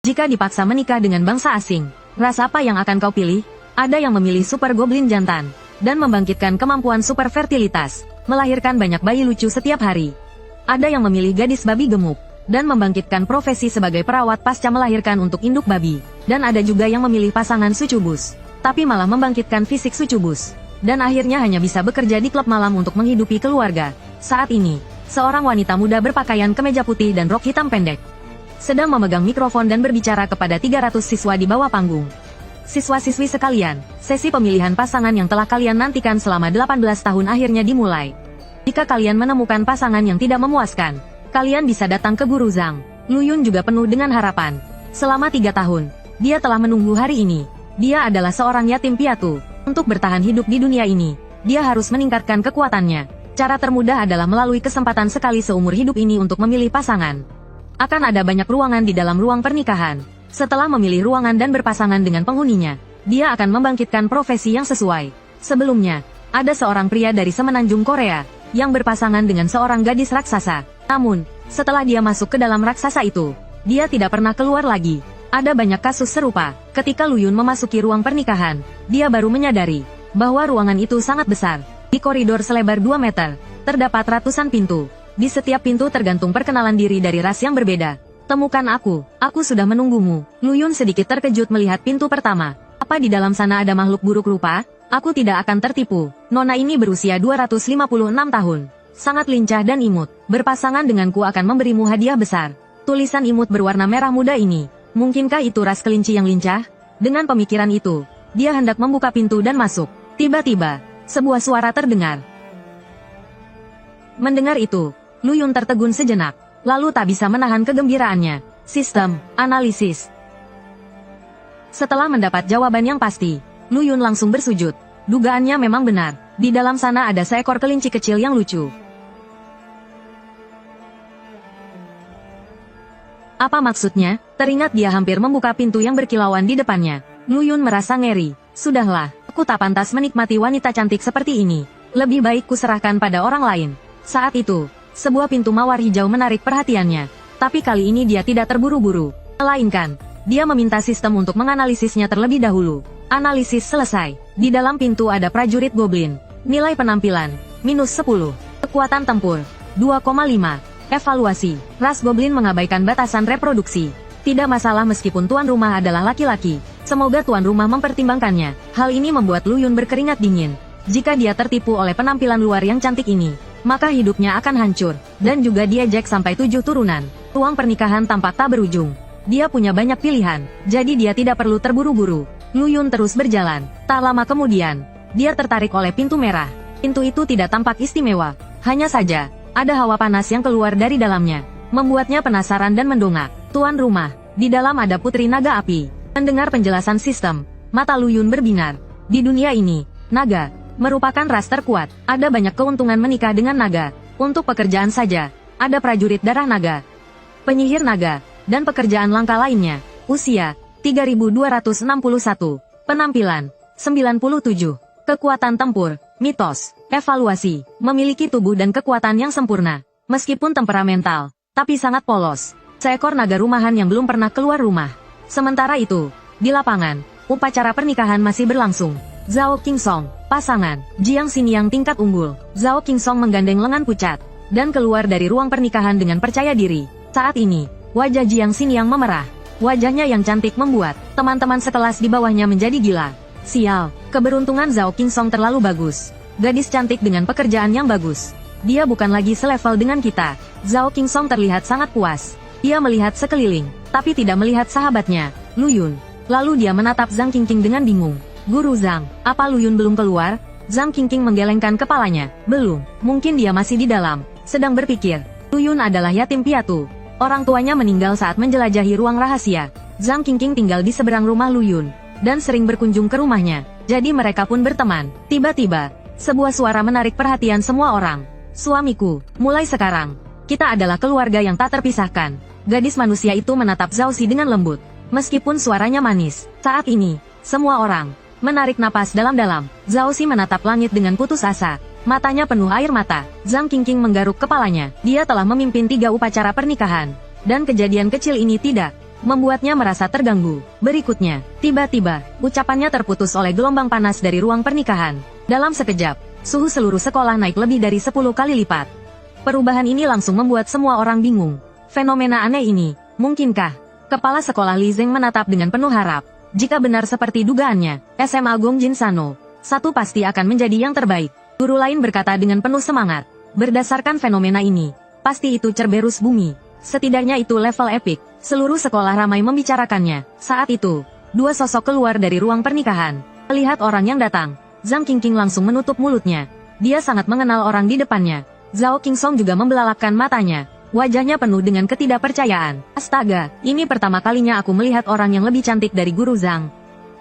Jika dipaksa menikah dengan bangsa asing, ras apa yang akan kau pilih? Ada yang memilih super goblin jantan, dan membangkitkan kemampuan super fertilitas, melahirkan banyak bayi lucu setiap hari. Ada yang memilih gadis babi gemuk, dan membangkitkan profesi sebagai perawat pasca melahirkan untuk induk babi. Dan ada juga yang memilih pasangan sucubus, tapi malah membangkitkan fisik sucubus. Dan akhirnya hanya bisa bekerja di klub malam untuk menghidupi keluarga. Saat ini, seorang wanita muda berpakaian kemeja putih dan rok hitam pendek sedang memegang mikrofon dan berbicara kepada 300 siswa di bawah panggung. Siswa-siswi sekalian, sesi pemilihan pasangan yang telah kalian nantikan selama 18 tahun akhirnya dimulai. Jika kalian menemukan pasangan yang tidak memuaskan, kalian bisa datang ke Guru Zhang. Lu Yun juga penuh dengan harapan. Selama 3 tahun, dia telah menunggu hari ini. Dia adalah seorang yatim piatu. Untuk bertahan hidup di dunia ini, dia harus meningkatkan kekuatannya. Cara termudah adalah melalui kesempatan sekali seumur hidup ini untuk memilih pasangan. Akan ada banyak ruangan di dalam ruang pernikahan. Setelah memilih ruangan dan berpasangan dengan penghuninya, dia akan membangkitkan profesi yang sesuai. Sebelumnya, ada seorang pria dari semenanjung Korea, yang berpasangan dengan seorang gadis raksasa. Namun, setelah dia masuk ke dalam raksasa itu, dia tidak pernah keluar lagi. Ada banyak kasus serupa. Ketika Lu Yun memasuki ruang pernikahan, dia baru menyadari bahwa ruangan itu sangat besar. Di koridor selebar 2 meter, terdapat ratusan pintu. Di setiap pintu tergantung perkenalan diri dari ras yang berbeda. Temukan aku sudah menunggumu. Lu Yun sedikit terkejut melihat pintu pertama. Apa di dalam sana ada makhluk buruk rupa? Aku tidak akan tertipu. Nona ini berusia 256 tahun. Sangat lincah dan imut. Berpasangan denganku akan memberimu hadiah besar. Tulisan imut berwarna merah muda ini. Mungkinkah itu ras kelinci yang lincah? Dengan pemikiran itu, dia hendak membuka pintu dan masuk. Tiba-tiba, sebuah suara terdengar. Mendengar itu, Lu Yun tertegun sejenak, lalu tak bisa menahan kegembiraannya. Sistem analisis. Setelah mendapat jawaban yang pasti, Lu Yun langsung bersujud. Dugaannya memang benar. Di dalam sana ada seekor kelinci kecil yang lucu. Apa maksudnya? Teringat dia hampir membuka pintu yang berkilauan di depannya. Lu Yun merasa ngeri. Sudahlah, aku tak pantas menikmati wanita cantik seperti ini. Lebih baik kuserahkan pada orang lain. Saat itu, sebuah pintu mawar hijau menarik perhatiannya. Tapi kali ini dia tidak terburu-buru. Melainkan, dia meminta sistem untuk menganalisisnya terlebih dahulu. Analisis selesai. Di dalam pintu ada prajurit goblin. Nilai penampilan, -10. Kekuatan tempur, 2,5. Evaluasi, ras goblin mengabaikan batasan reproduksi. Tidak masalah meskipun tuan rumah adalah laki-laki. Semoga tuan rumah mempertimbangkannya. Hal ini membuat Lu Yun berkeringat dingin. Jika dia tertipu oleh penampilan luar yang cantik ini, maka hidupnya akan hancur, dan juga diejek sampai 7 turunan. Ruang pernikahan tampak tak berujung. Dia punya banyak pilihan, jadi dia tidak perlu terburu-buru. Lu Yun terus berjalan. Tak lama kemudian, dia tertarik oleh pintu merah. Pintu itu tidak tampak istimewa. Hanya saja, ada hawa panas yang keluar dari dalamnya, membuatnya penasaran dan mendongak. Tuan rumah, di dalam ada putri naga api. Mendengar penjelasan sistem, mata Lu Yun berbinar. Di dunia ini, naga merupakan ras terkuat. Ada banyak keuntungan menikah dengan naga. Untuk pekerjaan saja, ada prajurit darah naga, penyihir naga, dan pekerjaan langka lainnya. Usia, 3261. Penampilan, 97. Kekuatan tempur, mitos. Evaluasi, memiliki tubuh dan kekuatan yang sempurna. Meskipun temperamental, tapi sangat polos. Seekor naga rumahan yang belum pernah keluar rumah. Sementara itu, di lapangan, upacara pernikahan masih berlangsung. Zhao Qingsong, pasangan, Jiang Xiniang tingkat unggul. Zhao Qingsong menggandeng lengan pucat, dan keluar dari ruang pernikahan dengan percaya diri. Saat ini, wajah Jiang Xiniang memerah. Wajahnya yang cantik membuat teman-teman sekelas di bawahnya menjadi gila. Sial, keberuntungan Zhao Qingsong terlalu bagus. Gadis cantik dengan pekerjaan yang bagus. Dia bukan lagi selevel dengan kita. Zhao Qingsong terlihat sangat puas. Dia melihat sekeliling, tapi tidak melihat sahabatnya, Lu Yun. Lalu dia menatap Zhang Qingqing dengan bingung. Guru Zhang, apa Lu Yun belum keluar? Zhang Qingqing menggelengkan kepalanya. Belum, mungkin dia masih di dalam. Sedang berpikir, Lu Yun adalah yatim piatu. Orang tuanya meninggal saat menjelajahi ruang rahasia. Zhang Qingqing tinggal di seberang rumah Lu Yun, dan sering berkunjung ke rumahnya. Jadi mereka pun berteman. Tiba-tiba, sebuah suara menarik perhatian semua orang. Suamiku, mulai sekarang, kita adalah keluarga yang tak terpisahkan. Gadis manusia itu menatap Zhao Xi dengan lembut. Meskipun suaranya manis, saat ini, semua orang menarik napas dalam-dalam. Zhao Xi menatap langit dengan putus asa. Matanya penuh air mata. Zhang Qingqing menggaruk kepalanya. Dia telah memimpin 3 upacara pernikahan. Dan kejadian kecil ini tidak membuatnya merasa terganggu. Berikutnya, tiba-tiba, ucapannya terputus oleh gelombang panas dari ruang pernikahan. Dalam sekejap, suhu seluruh sekolah naik lebih dari 10 kali lipat. Perubahan ini langsung membuat semua orang bingung. Fenomena aneh ini, mungkinkah? Kepala sekolah Li Zeng menatap dengan penuh harap. Jika benar seperti dugaannya, SMA Gongjin Sano, satu pasti akan menjadi yang terbaik. Guru lain berkata dengan penuh semangat. Berdasarkan fenomena ini, pasti itu Cerberus bumi. Setidaknya itu level epik. Seluruh sekolah ramai membicarakannya. Saat itu, dua sosok keluar dari ruang pernikahan. Melihat orang yang datang, Zhang Qingqing langsung menutup mulutnya. Dia sangat mengenal orang di depannya. Zhao Qingsong juga membelalakkan matanya. Wajahnya penuh dengan ketidakpercayaan. Astaga, ini pertama kalinya aku melihat orang yang lebih cantik dari Guru Zhang.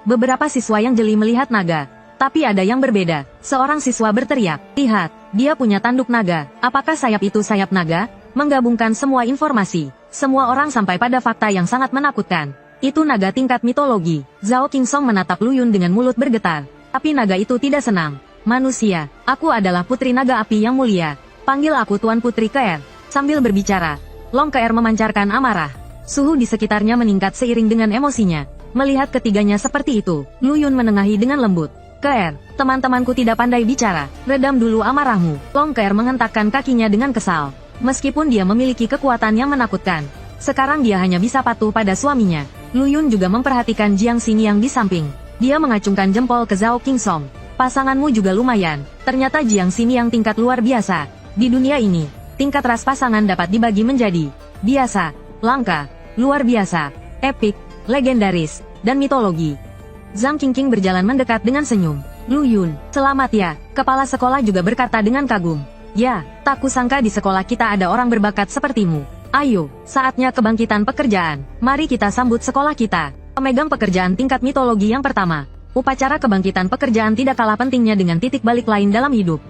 Beberapa siswa yang jeli melihat naga. Tapi ada yang berbeda. Seorang siswa berteriak, "Lihat, dia punya tanduk naga. Apakah sayap itu sayap naga?" Menggabungkan semua informasi. Semua orang sampai pada fakta yang sangat menakutkan. Itu naga tingkat mitologi. Zhao Qingsong menatap Lu Yun dengan mulut bergetar. Tapi naga itu tidak senang. "Manusia, aku adalah putri naga api yang mulia. Panggil aku Tuan Putri Keer." Sambil berbicara, Long Keer memancarkan amarah. Suhu di sekitarnya meningkat seiring dengan emosinya. Melihat ketiganya seperti itu, Lu Yun menengahi dengan lembut. "Keer, teman-temanku tidak pandai bicara. Redam dulu amarahmu." Long Keer menghentakkan kakinya dengan kesal. Meskipun dia memiliki kekuatan yang menakutkan, sekarang dia hanya bisa patuh pada suaminya. Lu Yun juga memperhatikan Jiang Xingyang di samping. Dia mengacungkan jempol ke Zhao Qingsong. "Pasanganmu juga lumayan. Ternyata Jiang Xingyang tingkat luar biasa. Di dunia ini, tingkat ras pasangan dapat dibagi menjadi biasa, langka, luar biasa, epik, legendaris, dan mitologi." Zhang Qingqing berjalan mendekat dengan senyum. "Lu Yun, selamat ya." Kepala sekolah juga berkata dengan kagum. "Ya, tak kusangka di sekolah kita ada orang berbakat sepertimu. Ayo, saatnya kebangkitan pekerjaan. Mari kita sambut sekolah kita." Pemegang pekerjaan tingkat mitologi yang pertama. Upacara kebangkitan pekerjaan tidak kalah pentingnya dengan titik balik lain dalam hidup.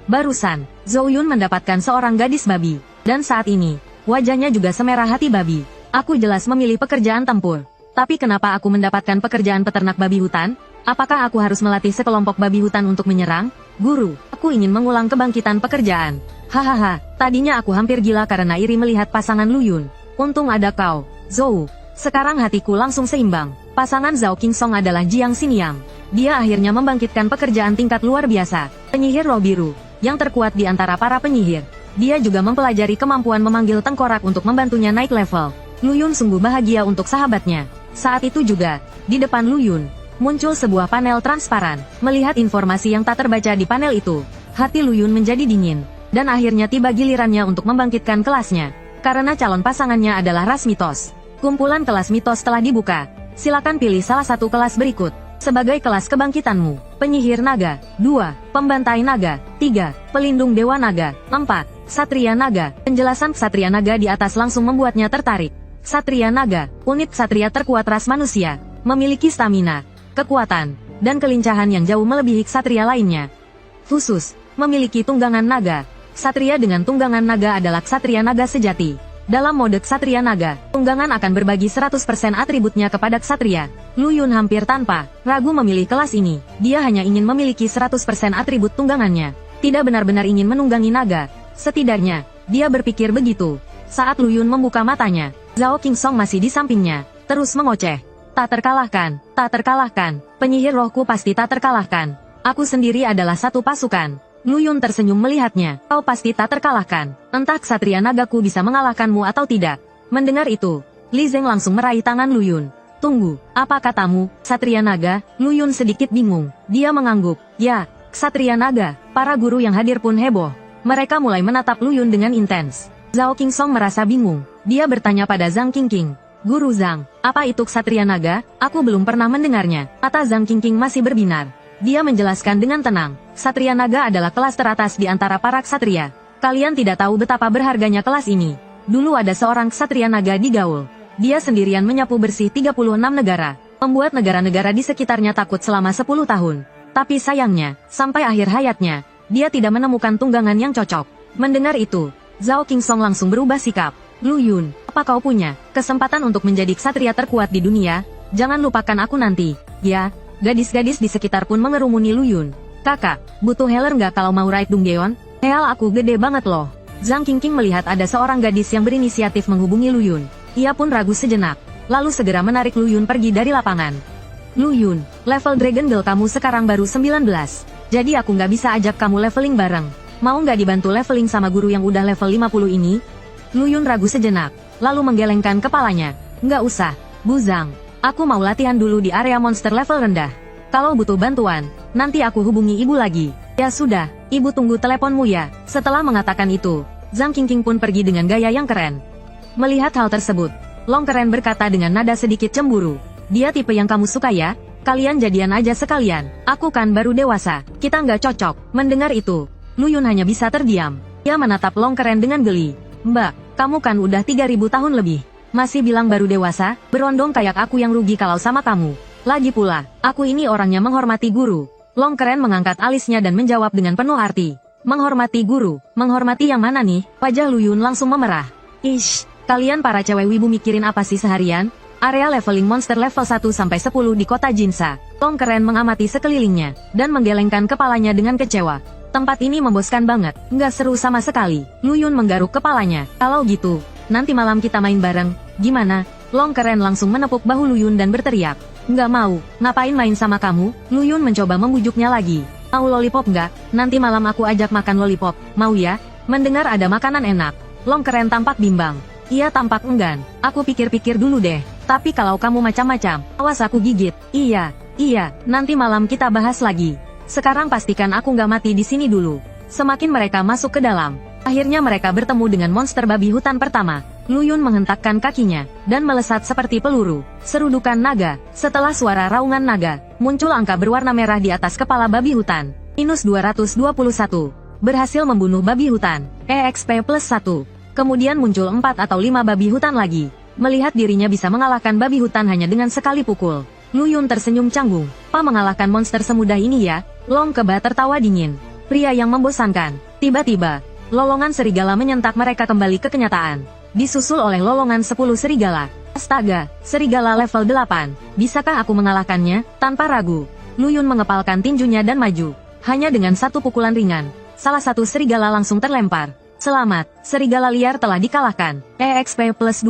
Barusan, Zhou Yun mendapatkan seorang gadis babi. Dan saat ini, wajahnya juga semerah hati babi. "Aku jelas memilih pekerjaan tempur. Tapi kenapa aku mendapatkan pekerjaan peternak babi hutan? Apakah aku harus melatih sekelompok babi hutan untuk menyerang? Guru, aku ingin mengulang kebangkitan pekerjaan." Hahaha, tadinya aku hampir gila karena iri melihat pasangan Lu Yun. Untung ada kau, Zhou. Sekarang hatiku langsung seimbang. Pasangan Zhao Qingsong adalah Jiang Xingyang. Dia akhirnya membangkitkan pekerjaan tingkat luar biasa. Penyihir roh biru, yang terkuat di antara para penyihir. Dia juga mempelajari kemampuan memanggil tengkorak untuk membantunya naik level. Lu Yun sungguh bahagia untuk sahabatnya. Saat itu juga, di depan Lu Yun, muncul sebuah panel transparan. Melihat informasi yang tak terbaca di panel itu, hati Lu Yun menjadi dingin. Dan akhirnya tiba gilirannya untuk membangkitkan kelasnya. Karena calon pasangannya adalah ras mitos. Kumpulan kelas mitos telah dibuka. Silakan pilih salah satu kelas berikut. Sebagai kelas kebangkitanmu, penyihir naga, 2, pembantai naga, 3, pelindung dewa naga, 4, satria naga. Penjelasan satria naga di atas langsung membuatnya tertarik. Satria naga, unit satria terkuat ras manusia, memiliki stamina, kekuatan, dan kelincahan yang jauh melebihi satria lainnya. Khusus, memiliki tunggangan naga. Satria dengan tunggangan naga adalah satria naga sejati. Dalam mode Ksatria Naga, tunggangan akan berbagi 100% atributnya kepada Ksatria. Lu Yun hampir tanpa ragu memilih kelas ini. Dia hanya ingin memiliki 100% atribut tunggangannya. Tidak benar-benar ingin menunggangi naga. Setidaknya, dia berpikir begitu. Saat Lu Yun membuka matanya, Zhao Qingsong masih di sampingnya, terus mengoceh. Tak terkalahkan, tak terkalahkan. Penyihir rohku pasti tak terkalahkan. Aku sendiri adalah satu pasukan. Lu Yun tersenyum melihatnya. "Kau pasti tak terkalahkan. Entah Ksatria Nagaku bisa mengalahkanmu atau tidak." Mendengar itu, Li Zeng langsung meraih tangan Lu Yun. "Tunggu, apa katamu, Ksatria Naga?" Lu Yun sedikit bingung. Dia mengangguk. "Ya, Ksatria Naga." Para guru yang hadir pun heboh. Mereka mulai menatap Lu Yun dengan intens. Zhao Qingsong merasa bingung. Dia bertanya pada Zhang Qingqing. "Guru Zhang, apa itu Ksatria Naga? Aku belum pernah mendengarnya." Mata Zhang Qingqing masih berbinar. Dia menjelaskan dengan tenang, Ksatria Naga adalah kelas teratas di antara para ksatria. Kalian tidak tahu betapa berharganya kelas ini. Dulu ada seorang Ksatria Naga di Gaul. Dia sendirian menyapu bersih 36 negara, membuat negara-negara di sekitarnya takut selama 10 tahun. Tapi sayangnya, sampai akhir hayatnya, dia tidak menemukan tunggangan yang cocok. Mendengar itu, Zhao Qingsong langsung berubah sikap. "Lu Yun, apa kau punya kesempatan untuk menjadi ksatria terkuat di dunia? Jangan lupakan aku nanti, ya." Gadis-gadis di sekitar pun mengerumuni Lu Yun. "Kakak, butuh healer nggak kalau mau raid Dongdaeon? Heal aku gede banget loh." Zhang Qingqing melihat ada seorang gadis yang berinisiatif menghubungi Lu Yun. Ia pun ragu sejenak. lalu segera menarik Lu Yun pergi dari lapangan. Lu Yun, level Dragon Girl kamu sekarang baru 19. Jadi aku nggak bisa ajak kamu leveling bareng. Mau nggak dibantu leveling sama guru yang udah level 50 ini? Lu Yun ragu sejenak, lalu menggelengkan kepalanya. Nggak usah, Bu Zhang. Aku mau latihan dulu di area monster level rendah. Kalau butuh bantuan, nanti aku hubungi ibu lagi. Ya sudah, ibu tunggu teleponmu ya. Setelah mengatakan itu, Zhang Qingqing pun pergi dengan gaya yang keren. Melihat hal tersebut, Long Keren berkata dengan nada sedikit cemburu. Dia tipe yang kamu suka ya? Kalian jadian aja sekalian. Aku kan baru dewasa. Kita nggak cocok. Mendengar itu, Lu Yun hanya bisa terdiam. Dia menatap Long Keren dengan geli. Mbak, kamu kan udah 3000 tahun lebih. Masih bilang baru dewasa? Berondong kayak aku yang rugi kalau sama kamu. Lagi pula, aku ini orangnya menghormati guru. Long Keren mengangkat alisnya dan menjawab dengan penuh arti. Menghormati guru? Menghormati yang mana nih? Wajah Lu Yun langsung memerah. Ish, kalian para cewek wibu mikirin apa sih seharian? Area leveling monster level 1-10 di kota Jinsa. Long Keren mengamati sekelilingnya, dan menggelengkan kepalanya dengan kecewa. Tempat ini memboskan banget, nggak seru sama sekali. Lu Yun menggaruk kepalanya. Kalau gitu, nanti malam kita main bareng, gimana? Long Keren langsung menepuk bahu Lu Yun dan berteriak. Nggak mau, ngapain main sama kamu? Lu Yun mencoba membujuknya lagi. Mau lollipop nggak? Nanti malam aku ajak makan lollipop, mau ya? Mendengar ada makanan enak, Long Keren tampak bimbang. Ia tampak enggan. Aku pikir-pikir dulu deh. Tapi kalau kamu macam-macam, awas aku gigit. Iya, nanti malam kita bahas lagi. Sekarang pastikan aku nggak mati di sini dulu. Semakin mereka masuk ke dalam, akhirnya mereka bertemu dengan monster babi hutan pertama. Lu Yun menghentakkan kakinya, dan melesat seperti peluru. Serudukan naga. Setelah suara raungan naga, muncul angka berwarna merah di atas kepala babi hutan. -221. Berhasil membunuh babi hutan. EXP +1. Kemudian muncul 4 atau 5 babi hutan lagi. Melihat dirinya bisa mengalahkan babi hutan hanya dengan sekali pukul, Lu Yun tersenyum canggung. Pa mengalahkan monster semudah ini ya? Long Keba tertawa dingin. Pria yang membosankan. Tiba-tiba, lolongan serigala menyentak mereka kembali ke kenyataan. Disusul oleh lolongan 10 serigala. Astaga, serigala level 8. Bisakah aku mengalahkannya? Tanpa ragu, Lu Yun mengepalkan tinjunya dan maju. Hanya dengan satu pukulan ringan, salah satu serigala langsung terlempar. Selamat, serigala liar telah dikalahkan. EXP +200.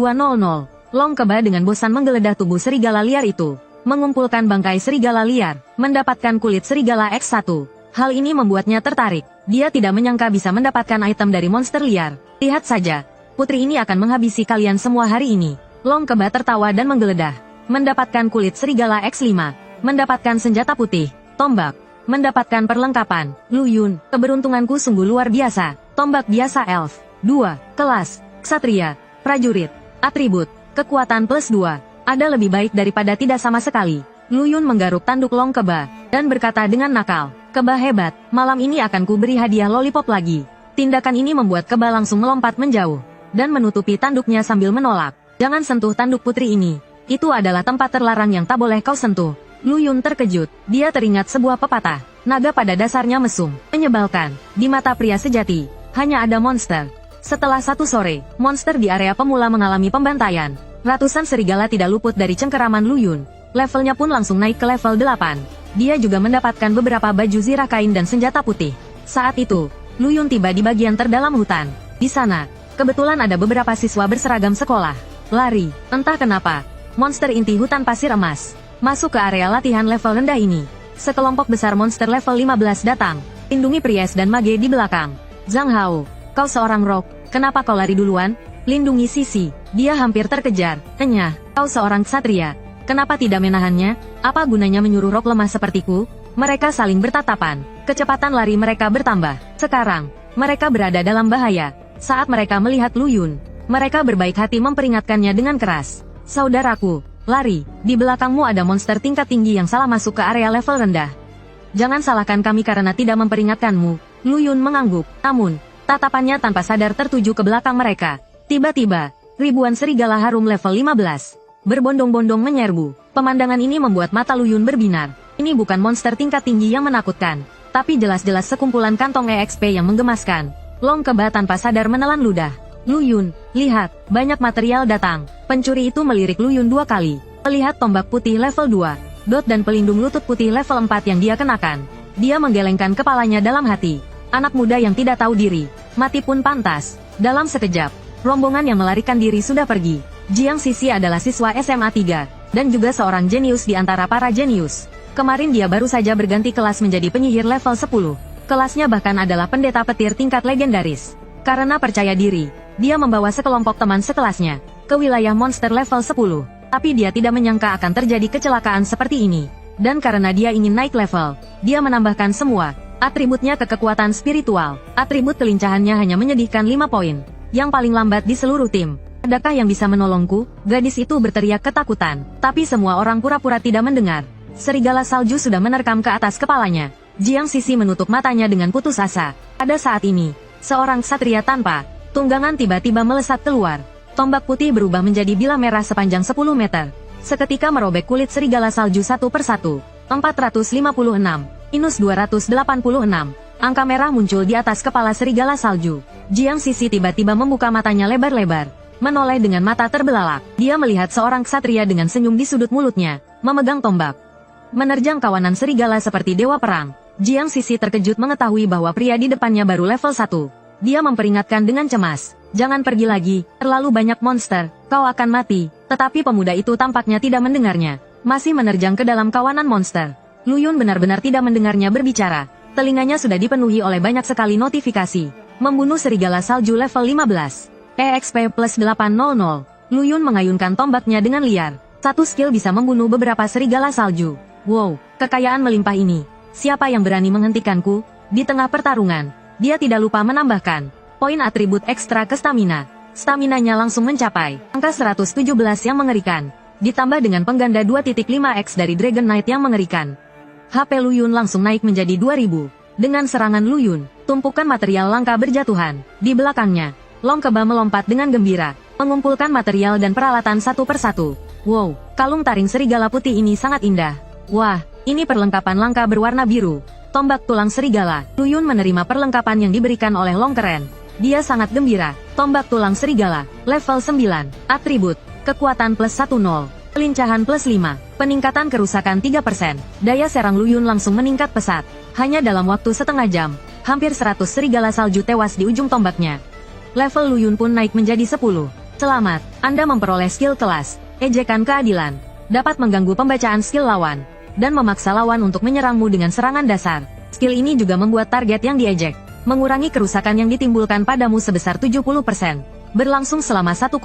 Long Keba dengan bosan menggeledah tubuh serigala liar itu. Mengumpulkan bangkai serigala liar, mendapatkan kulit serigala X1. Hal ini membuatnya tertarik. Dia tidak menyangka bisa mendapatkan item dari monster liar. Lihat saja, putri ini akan menghabisi kalian semua hari ini. Long Keba tertawa dan menggeledah. Mendapatkan kulit serigala X5. Mendapatkan senjata putih, tombak. Mendapatkan perlengkapan. Lu Yun, keberuntunganku sungguh luar biasa. Tombak biasa elf. 2. Kelas. Ksatria. Prajurit. Atribut. Kekuatan +2. Ada lebih baik daripada tidak sama sekali. Lu Yun menggaruk tanduk Long Keba, dan berkata dengan nakal. Keba hebat, malam ini akan ku beri hadiah lollipop lagi. Tindakan ini membuat Keba langsung melompat menjauh, dan menutupi tanduknya sambil menolak. Jangan sentuh tanduk putri ini. Itu adalah tempat terlarang yang tak boleh kau sentuh. Lu Yun terkejut. Dia teringat sebuah pepatah. Naga pada dasarnya mesum. Menyebalkan. Di mata pria sejati, hanya ada monster. Setelah satu sore, monster di area pemula mengalami pembantaian. Ratusan serigala tidak luput dari cengkeraman Lu Yun. Levelnya pun langsung naik ke level 8. Dia juga mendapatkan beberapa baju zirah kain dan senjata putih. Saat itu, Lu Yun tiba di bagian terdalam hutan. Di sana, kebetulan ada beberapa siswa berseragam sekolah. Lari, entah kenapa, monster inti hutan pasir emas masuk ke area latihan level rendah ini. Sekelompok besar monster level 15 datang, lindungi Pries dan Mage di belakang. Zhang Hao, kau seorang rock, kenapa kau lari duluan? Lindungi Sisi, dia hampir terkejar. Enyah, kau seorang ksatria, kenapa tidak menahannya? Apa gunanya menyuruh rock lemah sepertiku? Mereka saling bertatapan, kecepatan lari mereka bertambah. Sekarang, mereka berada dalam bahaya. Saat mereka melihat Lu Yun, mereka berbaik hati memperingatkannya dengan keras. Saudaraku, lari, di belakangmu ada monster tingkat tinggi yang salah masuk ke area level rendah. Jangan salahkan kami karena tidak memperingatkanmu. Lu Yun mengangguk, namun, tatapannya tanpa sadar tertuju ke belakang mereka. Tiba-tiba, ribuan serigala harum level 15 berbondong-bondong menyerbu. Pemandangan ini membuat mata Lu Yun berbinar. Ini bukan monster tingkat tinggi yang menakutkan, tapi jelas-jelas sekumpulan kantong EXP yang menggemaskan. Long Keba tanpa sadar menelan ludah. Lu Yun, lihat, banyak material datang. Pencuri itu melirik Lu Yun 2 kali. Melihat tombak putih level 2, dot dan pelindung lutut putih level 4 yang dia kenakan. Dia menggelengkan kepalanya dalam hati. Anak muda yang tidak tahu diri, mati pun pantas. Dalam sekejap, rombongan yang melarikan diri sudah pergi. Jiang Sisi adalah siswa SMA 3, dan juga seorang jenius di antara para jenius. Kemarin dia baru saja berganti kelas menjadi penyihir level 10. Kelasnya bahkan adalah pendeta petir tingkat legendaris. Karena percaya diri, dia membawa sekelompok teman sekelasnya ke wilayah monster level 10. Tapi dia tidak menyangka akan terjadi kecelakaan seperti ini. Dan karena dia ingin naik level, dia menambahkan semua atributnya ke kekuatan spiritual. Atribut kelincahannya hanya menyedihkan 5 poin. Yang paling lambat di seluruh tim. Adakah yang bisa menolongku? Gadis itu berteriak ketakutan. Tapi semua orang pura-pura tidak mendengar. Serigala salju sudah menerkam ke atas kepalanya. Jiang Sisi menutup matanya dengan putus asa. Pada saat ini, seorang ksatria tanpa tunggangan tiba-tiba melesat keluar. Tombak putih berubah menjadi bilah merah sepanjang 10 meter. Seketika merobek kulit serigala salju satu persatu. 456, minus 286. Angka merah muncul di atas kepala serigala salju. Jiang Sisi tiba-tiba membuka matanya lebar-lebar. Menoleh dengan mata terbelalak. Dia melihat seorang ksatria dengan senyum di sudut mulutnya, memegang tombak. Menerjang kawanan serigala seperti dewa perang. Jiang Sisi terkejut mengetahui bahwa pria di depannya baru level 1. Dia memperingatkan dengan cemas. Jangan pergi lagi, terlalu banyak monster, kau akan mati. Tetapi pemuda itu tampaknya tidak mendengarnya. Masih menerjang ke dalam kawanan monster. Lu Yun benar-benar tidak mendengarnya berbicara. Telinganya sudah dipenuhi oleh banyak sekali notifikasi. Membunuh serigala salju level 15. EXP plus 800. Lu Yun mengayunkan tombaknya dengan liar. Satu skill bisa membunuh beberapa serigala salju. Wow, kekayaan melimpah ini. Siapa yang berani menghentikanku? Di tengah pertarungan, dia tidak lupa menambahkan poin atribut ekstra ke stamina. Staminanya langsung mencapai angka 117 yang mengerikan. Ditambah dengan pengganda 2.5x dari Dragon Knight yang mengerikan. HP Lu Yun langsung naik menjadi 2000. Dengan serangan Lu Yun, tumpukan material langka berjatuhan. Di belakangnya, Long Keba melompat dengan gembira, mengumpulkan material dan peralatan satu persatu. Wow, kalung taring serigala putih ini sangat indah. Wah, ini perlengkapan langka berwarna biru. Tombak tulang serigala. Lu Yun menerima perlengkapan yang diberikan oleh Long Keren. Dia sangat gembira. Tombak tulang serigala, level 9. Atribut, kekuatan plus 10. Kelincahan plus 5. Peningkatan kerusakan 3%. Daya serang Lu Yun langsung meningkat pesat. Hanya dalam waktu setengah jam, hampir 100 serigala salju tewas di ujung tombaknya. Level Lu Yun pun naik menjadi 10. Selamat, Anda memperoleh skill kelas, ejekan keadilan. Dapat mengganggu pembacaan skill lawan, dan memaksa lawan untuk menyerangmu dengan serangan dasar. Skill ini juga membuat target yang diejek mengurangi kerusakan yang ditimbulkan padamu sebesar 70%. Berlangsung selama 1,05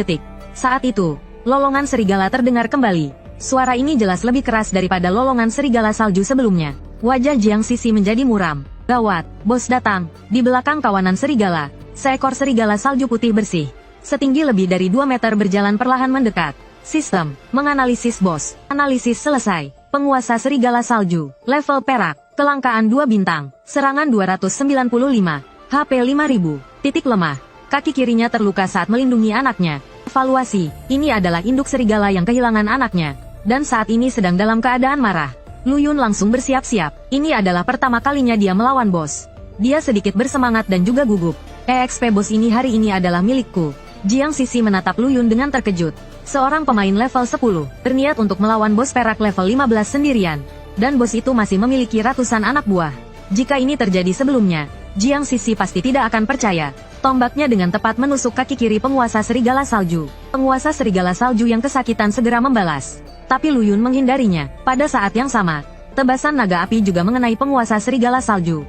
detik. Saat itu, lolongan serigala terdengar kembali. Suara ini jelas lebih keras daripada lolongan serigala salju sebelumnya. Wajah Jiang Sisi menjadi muram. Gawat, bos datang. Di belakang kawanan serigala, seekor serigala salju putih bersih, setinggi lebih dari 2 meter berjalan perlahan mendekat. Sistem, menganalisis bos. Analisis selesai. Penguasa serigala salju, level perak. Kelangkaan 2 bintang, serangan 295, HP 5000, titik lemah. Kaki kirinya terluka saat melindungi anaknya. Evaluasi, ini adalah induk serigala yang kehilangan anaknya, dan saat ini sedang dalam keadaan marah. Lu Yun langsung bersiap-siap, ini adalah pertama kalinya dia melawan bos. Dia sedikit bersemangat dan juga gugup. EXP bos ini hari ini adalah milikku. Jiang Sisi menatap Lu Yun dengan terkejut. Seorang pemain level 10, berniat untuk melawan bos perak level 15 sendirian. Dan bos itu masih memiliki ratusan anak buah. Jika ini terjadi sebelumnya, Jiang Sisi pasti tidak akan percaya. Tombaknya dengan tepat menusuk kaki kiri penguasa serigala salju. Penguasa serigala salju yang kesakitan segera membalas. Tapi Lu Yun menghindarinya. Pada saat yang sama, tebasan naga api juga mengenai penguasa serigala salju.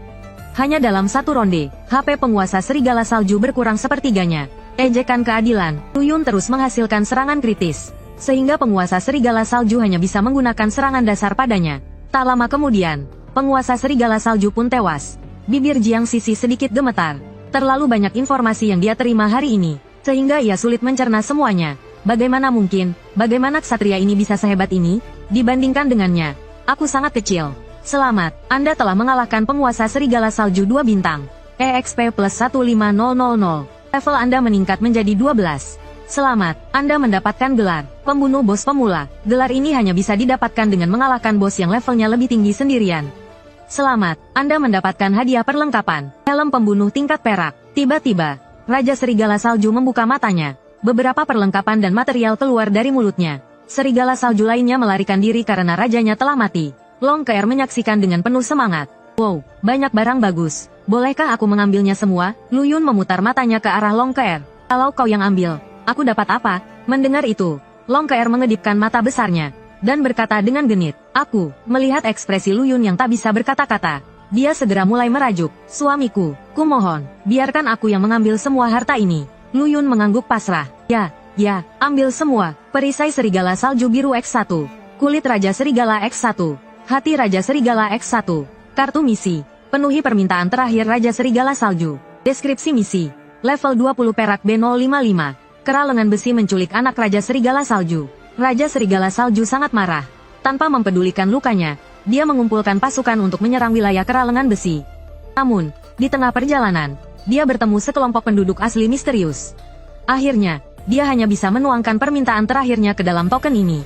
Hanya dalam satu ronde, HP penguasa serigala salju berkurang sepertiganya. Ejekan keadilan, Lu Yun terus menghasilkan serangan kritis. Sehingga penguasa serigala salju hanya bisa menggunakan serangan dasar padanya. Tak lama kemudian, penguasa serigala salju pun tewas. Bibir Jiang Sisi sedikit gemetar. Terlalu banyak informasi yang dia terima hari ini, sehingga ia sulit mencerna semuanya. Bagaimana mungkin, bagaimana ksatria ini bisa sehebat ini? Dibandingkan dengannya, aku sangat kecil. Selamat, Anda telah mengalahkan penguasa serigala salju 2 bintang. EXP plus 15000. Level Anda meningkat menjadi 12. Selamat, Anda mendapatkan gelar pembunuh bos pemula. Gelar ini hanya bisa didapatkan dengan mengalahkan bos yang levelnya lebih tinggi sendirian. Selamat, Anda mendapatkan hadiah perlengkapan, helm pembunuh tingkat perak. Tiba-tiba, Raja Serigala Salju membuka matanya. Beberapa perlengkapan dan material keluar dari mulutnya. Serigala salju lainnya melarikan diri karena rajanya telah mati. Long Keer menyaksikan dengan penuh semangat. Wow, banyak barang bagus. Bolehkah aku mengambilnya semua? Lu Yun memutar matanya ke arah Long Keer. Kalau kau yang ambil, aku dapat apa? Mendengar itu, Long Keer mengedipkan mata besarnya, dan berkata dengan genit, "Aku." Melihat ekspresi Lu Yun yang tak bisa berkata-kata, dia segera mulai merajuk, "Suamiku, kumohon, biarkan aku yang mengambil semua harta ini." Lu Yun mengangguk pasrah, Ya, ambil semua." Perisai serigala salju biru X1, kulit Raja Serigala X1, hati Raja Serigala X1, kartu misi, penuhi permintaan terakhir Raja Serigala Salju. Deskripsi misi, level 20 perak B055, keralengan besi menculik anak Raja Serigala Salju. Raja Serigala Salju sangat marah. Tanpa mempedulikan lukanya, dia mengumpulkan pasukan untuk menyerang wilayah keralengan besi. Namun, di tengah perjalanan, dia bertemu sekelompok penduduk asli misterius. Akhirnya, dia hanya bisa menuangkan permintaan terakhirnya ke dalam token ini.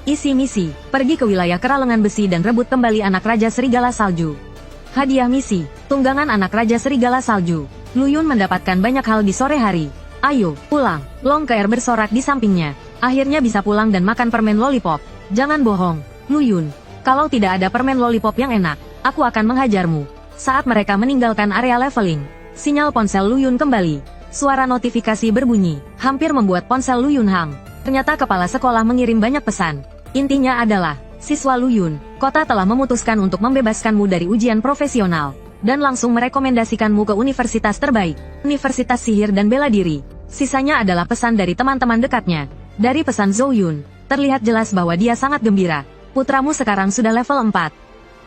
Isi misi, pergi ke wilayah keralengan besi dan rebut kembali anak Raja Serigala Salju. Hadiah misi, tunggangan anak Raja Serigala Salju. Lu Yun mendapatkan banyak hal di sore hari. "Ayo, pulang." Long Keer bersorak di sampingnya. "Akhirnya bisa pulang dan makan permen lollipop." "Jangan bohong, Lu Yun. Kalau tidak ada permen lollipop yang enak, aku akan menghajarmu." Saat mereka meninggalkan area leveling, sinyal ponsel Lu Yun kembali. Suara notifikasi berbunyi, hampir membuat ponsel Lu Yun hang. Ternyata kepala sekolah mengirim banyak pesan. Intinya adalah, "Siswa Lu Yun, kota telah memutuskan untuk membebaskanmu dari ujian profesional, dan langsung merekomendasikanmu ke universitas terbaik, Universitas Sihir dan Bela Diri." Sisanya adalah pesan dari teman-teman dekatnya. Dari pesan Zhou Yun, terlihat jelas bahwa dia sangat gembira. "Putramu sekarang sudah level 4.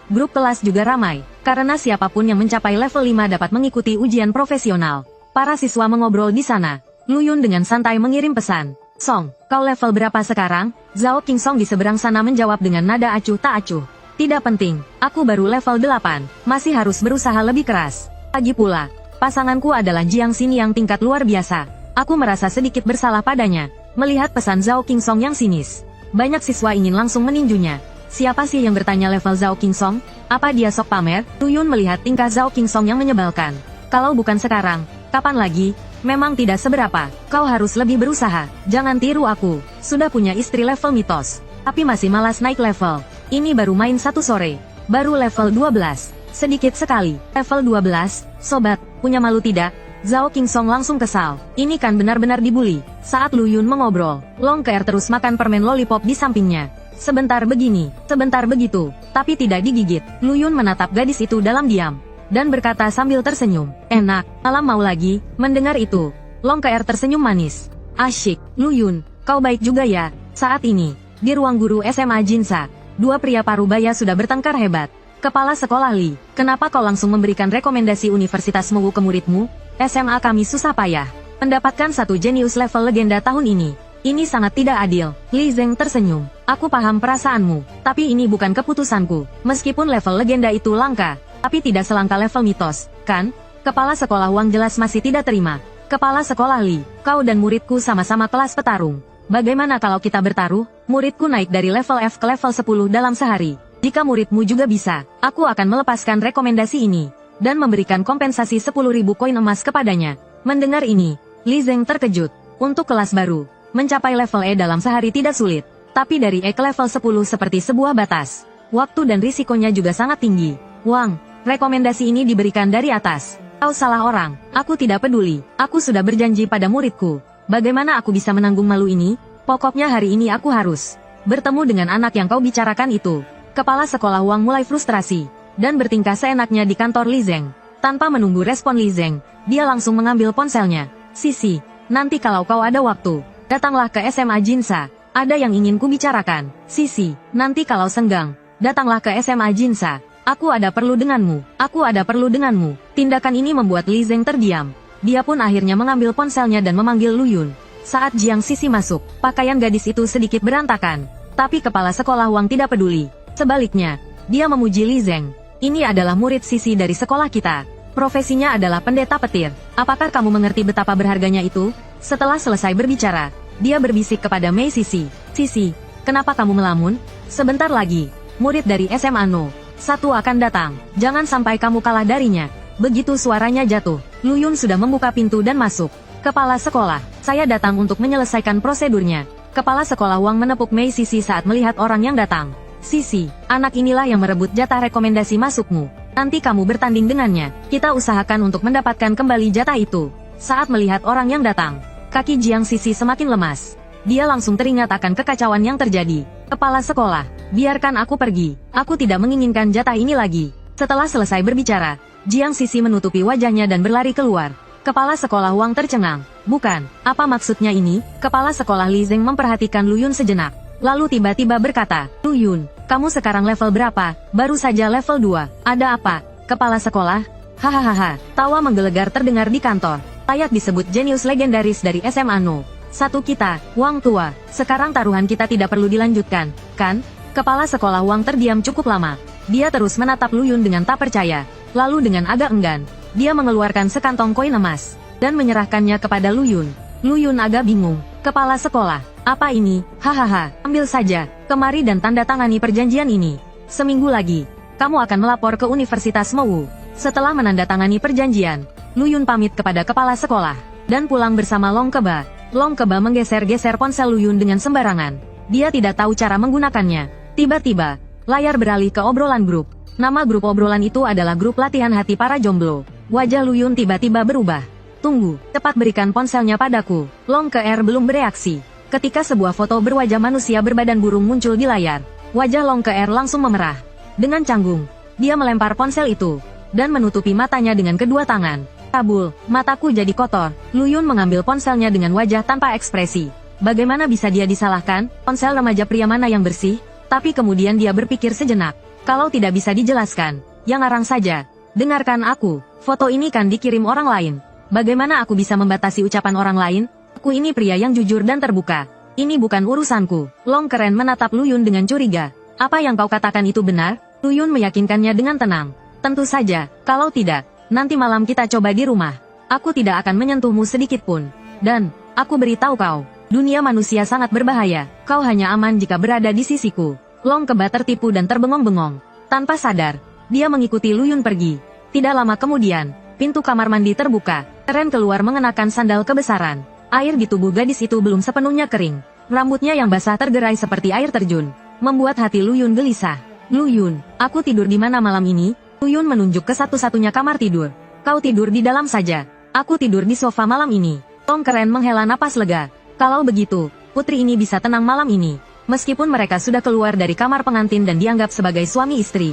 Grup kelas juga ramai, karena siapapun yang mencapai level 5 dapat mengikuti ujian profesional. Para siswa mengobrol di sana. Lu Yun dengan santai mengirim pesan. "Song, kau level berapa sekarang?" Zhao Qingsong di seberang sana menjawab dengan nada acuh tak acuh. "Tidak penting, aku baru level 8, masih harus berusaha lebih keras. Lagi pula, pasanganku adalah Jiang Xin yang tingkat luar biasa. Aku merasa sedikit bersalah padanya." Melihat pesan Zhao Qingsong yang sinis, banyak siswa ingin langsung meninjunya. Siapa sih yang bertanya level Zhao Qingsong? Apa dia sok pamer? Lu Yun melihat tingkah Zhao Qingsong yang menyebalkan. "Kalau bukan sekarang, kapan lagi? Memang tidak seberapa. Kau harus lebih berusaha. Jangan tiru aku. Sudah punya istri level mitos, tapi masih malas naik level. Ini baru main 1 sore. Baru level 12. Sedikit sekali. Level 12, sobat, punya malu tidak?" Zhao Qingsong langsung kesal. Ini kan benar-benar dibully. Saat Lu Yun mengobrol, Long Keer terus makan permen lollipop di sampingnya. Sebentar begini, sebentar begitu, tapi tidak digigit. Lu Yun menatap gadis itu dalam diam, dan berkata sambil tersenyum, "Enak, malam mau lagi." Mendengar itu, Long Keer tersenyum manis. "Asyik, Lu Yun, kau baik juga ya." Saat ini, di ruang guru SMA Jinsa, dua pria parubaya sudah bertengkar hebat. "Kepala sekolah Li, kenapa kau langsung memberikan rekomendasi Universitas Mogu ke muridmu? SMA kami susah payah mendapatkan satu jenius level legenda tahun ini. Ini sangat tidak adil." Li Zeng tersenyum. "Aku paham perasaanmu, tapi ini bukan keputusanku. Meskipun level legenda itu langka, tapi tidak selangka level mitos, kan?" Kepala sekolah Wang jelas masih tidak terima. "Kepala sekolah Li, kau dan muridku sama-sama kelas petarung. Bagaimana kalau kita bertaruh? Muridku naik dari level F ke level 10 dalam sehari. Jika muridmu juga bisa, aku akan melepaskan rekomendasi ini, dan memberikan kompensasi 10.000 koin emas kepadanya." Mendengar ini, Li Zeng terkejut. Untuk kelas baru, mencapai level E dalam sehari tidak sulit, tapi dari E ke level 10 seperti sebuah batas. Waktu dan risikonya juga sangat tinggi. "Wang, rekomendasi ini diberikan dari atas. Kau salah orang. Aku tidak peduli. Aku sudah berjanji pada muridku. Bagaimana aku bisa menanggung malu ini? Pokoknya hari ini aku harus bertemu dengan anak yang kau bicarakan itu." Kepala sekolah Wang mulai frustrasi, dan bertingkah seenaknya di kantor Li Zeng. Tanpa menunggu respon Li Zeng, dia langsung mengambil ponselnya. "Sisi, nanti kalau kau ada waktu, datanglah ke SMA Jinsa. Ada yang ingin ku bicarakan." "Sisi, nanti kalau senggang, datanglah ke SMA Jinsa. Aku ada perlu denganmu. Aku ada perlu denganmu." Tindakan ini membuat Li Zeng terdiam. Dia pun akhirnya mengambil ponselnya dan memanggil Lu Yun. Saat Jiang Sisi masuk, pakaian gadis itu sedikit berantakan. Tapi kepala sekolah Wang tidak peduli. Sebaliknya, dia memuji Li Zeng. "Ini adalah murid Sisi dari sekolah kita. Profesinya adalah pendeta petir. Apakah kamu mengerti betapa berharganya itu?" Setelah selesai berbicara, dia berbisik kepada Mei Sisi. "Sisi, kenapa kamu melamun? Sebentar lagi, murid dari SMA No. 1 akan datang. Jangan sampai kamu kalah darinya." Begitu suaranya jatuh, Lu Yun sudah membuka pintu dan masuk. "Kepala sekolah, saya datang untuk menyelesaikan prosedurnya." Kepala sekolah Wang menepuk Mei Sisi saat melihat orang yang datang. "Sisi, anak inilah yang merebut jatah rekomendasi masukmu. Nanti kamu bertanding dengannya. Kita usahakan untuk mendapatkan kembali jatah itu." Saat melihat orang yang datang, kaki Jiang Sisi semakin lemas. dia langsung teringat akan kekacauan yang terjadi. Kepala sekolah, biarkan aku pergi. Aku tidak menginginkan jatah ini lagi. Setelah selesai berbicara, Jiang Sisi menutupi wajahnya dan berlari keluar. Kepala sekolah Wang tercengang. Bukan, apa maksudnya ini? Kepala sekolah Li Zeng memperhatikan Lu Yun sejenak. Lalu tiba-tiba berkata, Lu Yun, kamu sekarang level berapa? Baru saja level 2. Ada apa? Kepala sekolah? Hahaha, tawa menggelegar terdengar di kantor. Layak disebut jenius legendaris dari SMA No. Satu kita, Wang tua. Sekarang taruhan kita tidak perlu dilanjutkan, kan? Kepala sekolah Wang terdiam cukup lama. Dia terus menatap Lu Yun dengan tak percaya. Lalu dengan agak enggan, dia mengeluarkan sekantong koin emas dan menyerahkannya kepada Lu Yun. Lu Yun agak bingung. Kepala sekolah, apa ini? Hahaha, ambil saja. Kemari dan tanda tangani perjanjian ini. Seminggu lagi, kamu akan melapor ke Universitas Mowu. Setelah menandatangani perjanjian, Lu Yun pamit kepada kepala sekolah dan pulang bersama Long Keba. Long Keba menggeser-geser ponsel Lu Yun dengan sembarangan. Dia tidak tahu cara menggunakannya. Tiba-tiba, layar beralih ke obrolan grup. Nama grup obrolan itu adalah grup latihan hati para jomblo. Wajah Lu Yun tiba-tiba berubah. Tunggu, cepat berikan ponselnya padaku. Long Ke-er belum bereaksi. Ketika sebuah foto berwajah manusia berbadan burung muncul di layar, wajah Long Ke-er langsung memerah. Dengan canggung, dia melempar ponsel itu dan menutupi matanya dengan kedua tangan. Kabul, mataku jadi kotor. Lu Yun mengambil ponselnya dengan wajah tanpa ekspresi. Bagaimana bisa dia disalahkan? Ponsel remaja pria mana yang bersih? Tapi kemudian dia berpikir sejenak. Kalau tidak bisa dijelaskan, yang ngarang saja. Dengarkan aku, foto ini kan dikirim orang lain. Bagaimana aku bisa membatasi ucapan orang lain? Aku ini pria yang jujur dan terbuka. Ini bukan urusanku. Long Keren menatap Lu Yun dengan curiga. Apa yang kau katakan itu benar? Lu Yun meyakinkannya dengan tenang. Tentu saja, kalau tidak, nanti malam kita coba di rumah. Aku tidak akan menyentuhmu sedikit pun. Dan, aku beritahu kau, dunia manusia sangat berbahaya. Kau hanya aman jika berada di sisiku. Long Keba tertipu dan terbengong-bengong. Tanpa sadar, dia mengikuti Lu Yun pergi. Tidak lama kemudian, pintu kamar mandi terbuka. Keren keluar mengenakan sandal kebesaran. Air di tubuh gadis itu belum sepenuhnya kering. Rambutnya yang basah tergerai seperti air terjun, membuat hati Lu Yun gelisah. Lu Yun, aku tidur di mana malam ini? Lu Yun menunjuk ke satu-satunya kamar tidur. Kau tidur di dalam saja. Aku tidur di sofa malam ini. Long Keren menghela napas lega. Kalau begitu, putri ini bisa tenang malam ini. Meskipun mereka sudah keluar dari kamar pengantin dan dianggap sebagai suami istri,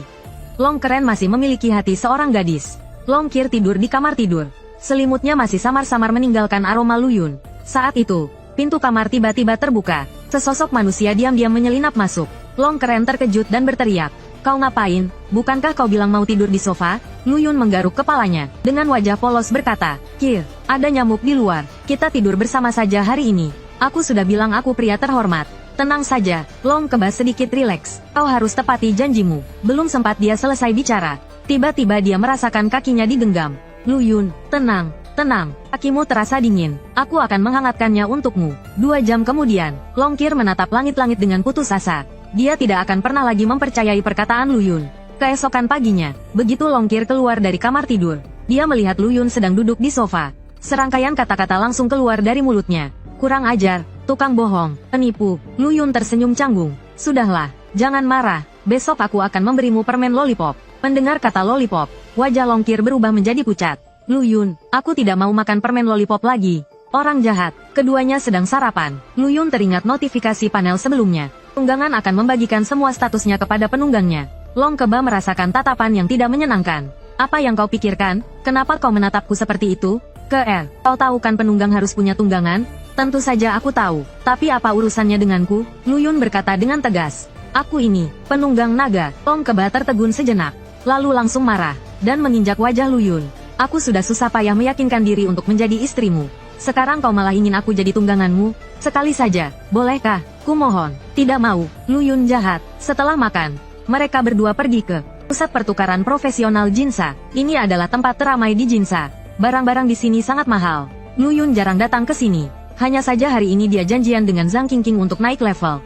Long Keren masih memiliki hati seorang gadis. Long Kir tidur di kamar tidur. Selimutnya masih samar-samar meninggalkan aroma Lu Yun. Saat itu, pintu kamar tiba-tiba terbuka. Sesosok manusia diam-diam menyelinap masuk. Long Keren terkejut dan berteriak. Kau ngapain? Bukankah kau bilang mau tidur di sofa? Lu Yun menggaruk kepalanya. Dengan wajah polos berkata, Kir, ada nyamuk di luar. Kita tidur bersama saja hari ini. Aku sudah bilang aku pria terhormat. Tenang saja, Long Keba sedikit rileks. Kau harus tepati janjimu. Belum sempat dia selesai bicara. Tiba-tiba dia merasakan kakinya digenggam. Lu Yun, tenang, tenang. Kakimu terasa dingin. Aku akan menghangatkannya untukmu. 2 jam kemudian, Long Kir menatap langit-langit dengan putus asa. Dia tidak akan pernah lagi mempercayai perkataan Lu Yun. Keesokan paginya, begitu Long Kir keluar dari kamar tidur, dia melihat Lu Yun sedang duduk di sofa. Serangkaian kata-kata langsung keluar dari mulutnya. Kurang ajar, tukang bohong, penipu. Lu Yun tersenyum canggung. Sudahlah, jangan marah. Besok aku akan memberimu permen lollipop. Mendengar kata lollipop, wajah Long Kir berubah menjadi pucat. Lu Yun, aku tidak mau makan permen lollipop lagi. Orang jahat. Keduanya sedang sarapan. Lu Yun teringat notifikasi panel sebelumnya. Tunggangan akan membagikan semua statusnya kepada penunggangnya. Long Keba merasakan tatapan yang tidak menyenangkan. Apa yang kau pikirkan? Kenapa kau menatapku seperti itu? Ke-er, kau tahu kan penunggang harus punya tunggangan? Tentu saja aku tahu, tapi apa urusannya denganku? Lu Yun berkata dengan tegas. Aku ini, penunggang naga. Long Keba tertegun sejenak, lalu langsung marah, dan menginjak wajah Lu Yun. Aku sudah susah payah meyakinkan diri untuk menjadi istrimu. Sekarang kau malah ingin aku jadi tungganganmu? Sekali saja, bolehkah? Kumohon. Tidak mau. Lu Yun jahat. Setelah makan, mereka berdua pergi ke pusat pertukaran profesional Jinsa. Ini adalah tempat teramai di Jinsa. Barang-barang di sini sangat mahal. Lu Yun jarang datang ke sini. Hanya saja hari ini dia janjian dengan Zhang Qingqing untuk naik level.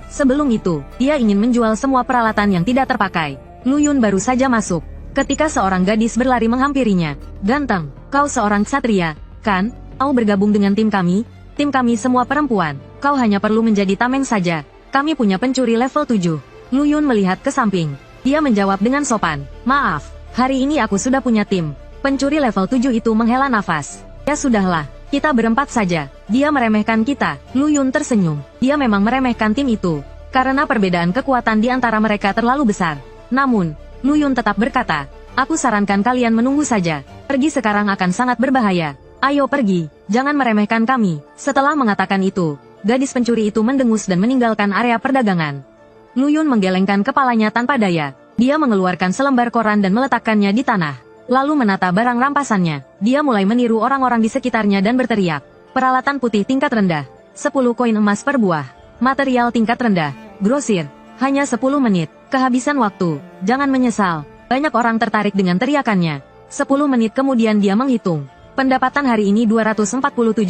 Sebelum itu, dia ingin menjual semua peralatan yang tidak terpakai. Lu Yun baru saja masuk ketika seorang gadis berlari menghampirinya. Ganteng, kau seorang ksatria, kan? Mau bergabung dengan tim kami? Tim kami semua perempuan. Kau hanya perlu menjadi tameng saja. Kami punya pencuri level 7. Lu Yun melihat ke samping. Dia menjawab dengan sopan. Maaf, hari ini aku sudah punya tim. Pencuri level 7 itu menghela nafas. Ya sudahlah, Kita berempat saja. Dia meremehkan kita. Lu Yun tersenyum. Dia memang meremehkan tim itu. Karena perbedaan kekuatan di antara mereka terlalu besar. Namun, Lu Yun tetap berkata, aku sarankan kalian menunggu saja. Pergi sekarang akan sangat berbahaya. Ayo pergi, jangan meremehkan kami. Setelah mengatakan itu, gadis pencuri itu mendengus dan meninggalkan area perdagangan. Lu Yun menggelengkan kepalanya tanpa daya. Dia mengeluarkan selembar koran dan meletakkannya di tanah. Lalu menata barang rampasannya. Dia mulai meniru orang-orang di sekitarnya dan berteriak. Peralatan putih tingkat rendah. 10 koin emas per buah. Material tingkat rendah. Grosir. Hanya 10 menit. Kehabisan waktu. Jangan menyesal. Banyak orang tertarik dengan teriakannya. 10 menit kemudian dia menghitung. Pendapatan hari ini 247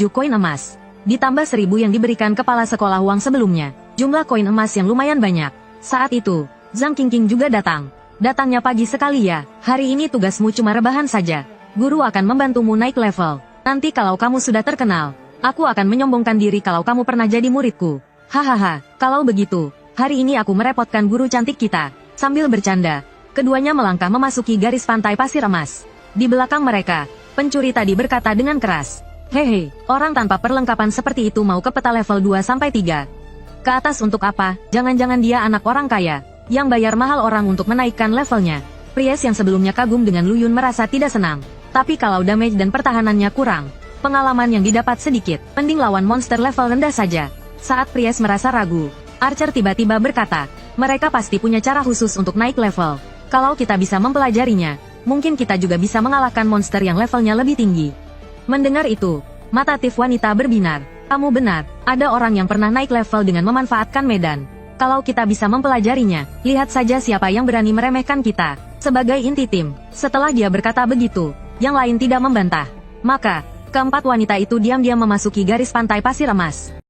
koin emas. Ditambah 1000 yang diberikan kepala sekolah uang sebelumnya. Jumlah koin emas yang lumayan banyak. Saat itu, Zhang Qingqing juga datang. Datangnya pagi sekali ya. Hari ini tugasmu cuma rebahan saja. Guru akan membantumu naik level. Nanti kalau kamu sudah terkenal, aku akan menyombongkan diri kalau kamu pernah jadi muridku. Hahaha, kalau begitu, hari ini aku merepotkan guru cantik kita. Sambil bercanda, keduanya melangkah memasuki garis pantai pasir emas. Di belakang mereka, pencuri tadi berkata dengan keras. Hehe, orang tanpa perlengkapan seperti itu mau ke peta level 2-3. Ke atas untuk apa? Jangan-jangan dia anak orang kaya, yang bayar mahal orang untuk menaikkan levelnya. Pries yang sebelumnya kagum dengan Lu Yun merasa tidak senang. Tapi kalau damage dan pertahanannya kurang, pengalaman yang didapat sedikit, mending lawan monster level rendah saja. Saat Pries merasa ragu, Archer tiba-tiba berkata, mereka pasti punya cara khusus untuk naik level. Kalau kita bisa mempelajarinya, mungkin kita juga bisa mengalahkan monster yang levelnya lebih tinggi. Mendengar itu, mata Tiff wanita berbinar. Kamu benar, ada orang yang pernah naik level dengan memanfaatkan medan. Kalau kita bisa mempelajarinya, lihat saja siapa yang berani meremehkan kita. Sebagai inti tim, setelah dia berkata begitu, yang lain tidak membantah. Maka, keempat wanita itu diam-diam memasuki garis pantai pasir emas.